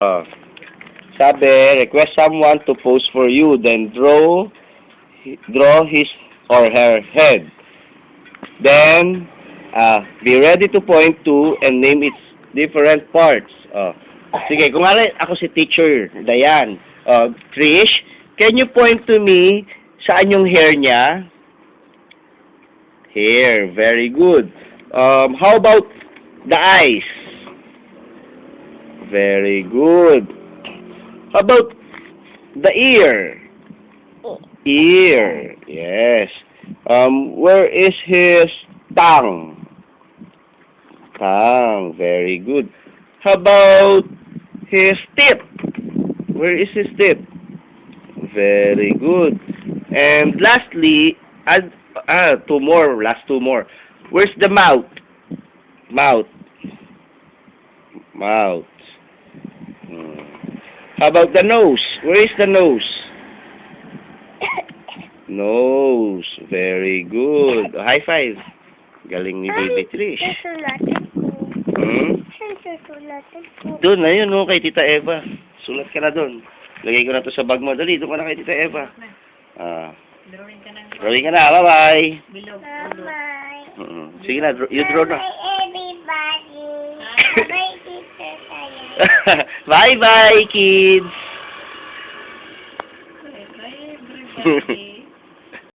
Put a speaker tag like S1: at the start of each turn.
S1: Oh. Sabi, request someone to pose for you, then draw his or her head. Then, be ready to point to and name its different parts. Oh. Sige, kung nga ako si Teacher Dayan. Trish, can you point to me saan yung hair niya? Hair, very good. How about the eyes? Very good. How about the ear? Ear, yes. Where is his tongue? Tongue, very good. How about his tip? Where is his tip? Very good. And lastly, last two more. Where's the mouth? Mouth. Mouth. How about the nose? Where is the nose? Nose. Very good. High five. Galing ni Baby Trish. Doon na yun, no, kay Tita Eva. Sulat ka na doon. Lagay ko na to sa bag mo. Dali, doon ka na kay Tita Eva.
S2: Drawing ka na.
S1: Drawing ka na. Bye-bye.
S2: Bilog.
S1: Bye-bye. Sige na, you draw na.
S3: Everybody. Bye, teacher tayo.
S1: Bye-bye, kids.
S2: Bye, everybody.